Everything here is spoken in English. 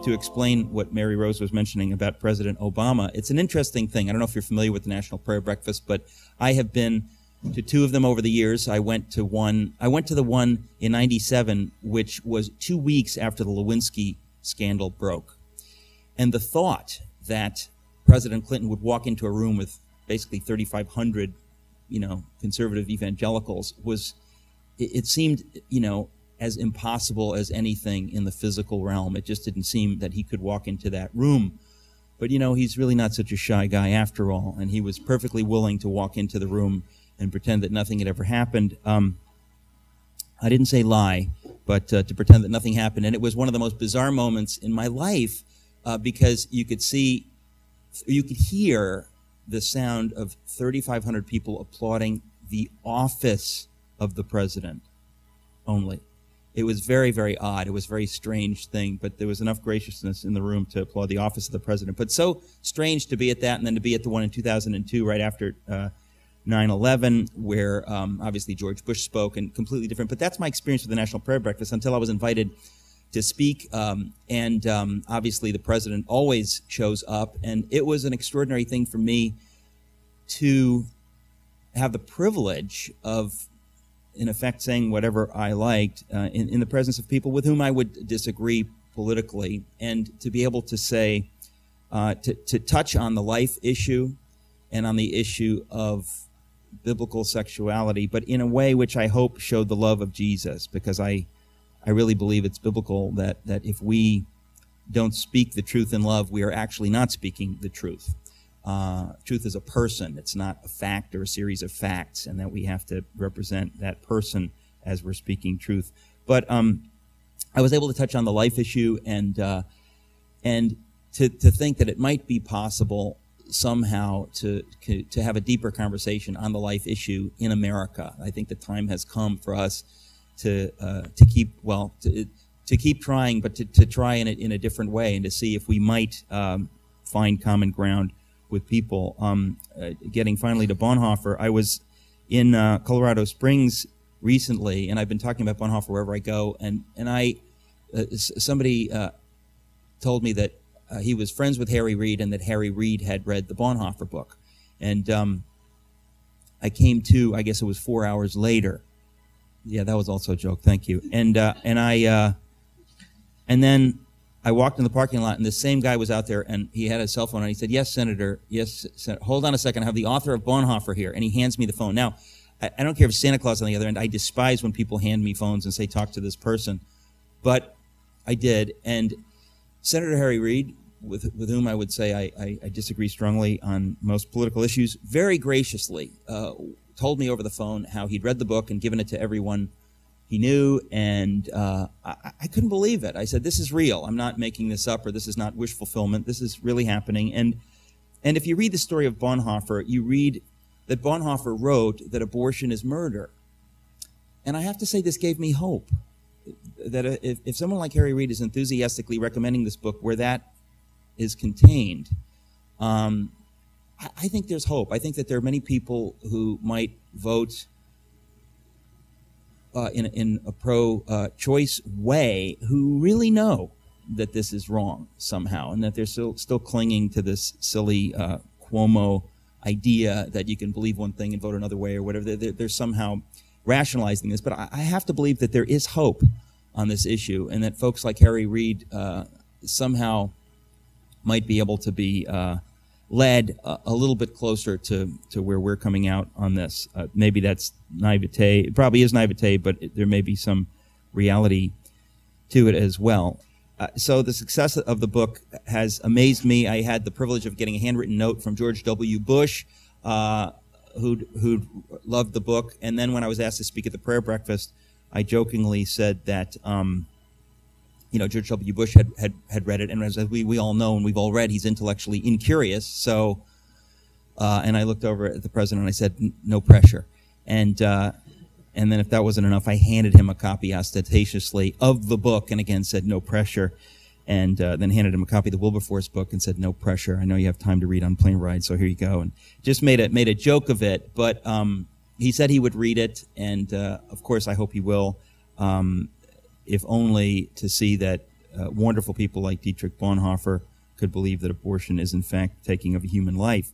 to explain what Mary Rose was mentioning about President Obama, it's an interesting thing. I don't know if you're familiar with the National Prayer Breakfast, but I have been to two of them over the years. I went to the one in '97, which was 2 weeks after the Lewinsky scandal broke. And the thought that President Clinton would walk into a room with basically 3,500, conservative evangelicals it seemed, as impossible as anything in the physical realm. It just didn't seem that he could walk into that room. But, he's really not such a shy guy after all, and he was perfectly willing to walk into the room and pretend that nothing had ever happened. I didn't say lie, but to pretend that nothing happened. And it was one of the most bizarre moments in my life because you could hear the sound of 3,500 people applauding the office of the president only. It was very, very odd. It was a very strange thing, but there was enough graciousness in the room to applaud the office of the president. But so strange to be at that, and then to be at the one in 2002, right after 9/11, where obviously George Bush spoke, and completely different. But that's my experience with the National Prayer Breakfast until I was invited to speak, and obviously the president always shows up, and it was an extraordinary thing for me to have the privilege of, in effect, saying whatever I liked in the presence of people with whom I would disagree politically, and to be able to say, to touch on the life issue and on the issue of biblical sexuality, but in a way which I hope showed the love of Jesus, because I really believe it's biblical that if we don't speak the truth in love, we are actually not speaking the truth. Truth is a person. It's not a fact or a series of facts, and that we have to represent that person as we're speaking truth. But I was able to touch on the life issue and to think that it might be possible somehow to have a deeper conversation on the life issue in America. I think the time has come for us to keep trying, but to try in a different way, and to see if we might find common ground with people. Getting finally to Bonhoeffer, I was in Colorado Springs recently, and I've been talking about Bonhoeffer wherever I go, and somebody told me that he was friends with Harry Reid, and that Harry Reid had read the Bonhoeffer book. And I came to, I guess it was 4 hours later. Yeah, that was also a joke, thank you. And then I walked in the parking lot, and this same guy was out there, and he had a cell phone, and he said, "Yes, Senator, yes, hold on a second, I have the author of Bonhoeffer here," and he hands me the phone. Now, I don't care if Santa Claus on the other end. I despise when people hand me phones and say, "Talk to this person," but I did, and Senator Harry Reid, with whom I would say I disagree strongly on most political issues, very graciously told me over the phone how he'd read the book and given it to everyone he knew, and I couldn't believe it. I said, "This is real. I'm not making this up, or this is not wish fulfillment. This is really happening." And if you read the story of Bonhoeffer, you read that Bonhoeffer wrote that abortion is murder. And I have to say, this gave me hope, that if someone like Harry Reid is enthusiastically recommending this book where that is contained, I think there's hope. I think that there are many people who might vote in a pro-choice way who really know that this is wrong somehow, and that they're still clinging to this silly Cuomo idea that you can believe one thing and vote another way or whatever. They're somehow rationalizing this. But I have to believe that there is hope on this issue, and that folks like Harry Reid somehow might be able to be led a little bit closer to where we're coming out on this. Maybe that's naivete. It probably is naivete, but there may be some reality to it as well. So the success of the book has amazed me. I had the privilege of getting a handwritten note from George W. Bush, who'd loved the book. And then when I was asked to speak at the prayer breakfast, I jokingly said that George W. Bush had read it, and as we all know and we've all read, he's intellectually incurious. So, and I looked over at the president and I said, "No pressure." And then if that wasn't enough, I handed him a copy ostentatiously of the book, and again said, "No pressure." And then handed him a copy of the Wilberforce book and said, "No pressure. I know you have time to read on plane ride, so here you go." And just made a joke of it. But he said he would read it, and of course I hope he will. If only to see that wonderful people like Dietrich Bonhoeffer could believe that abortion is in fact the taking of a human life.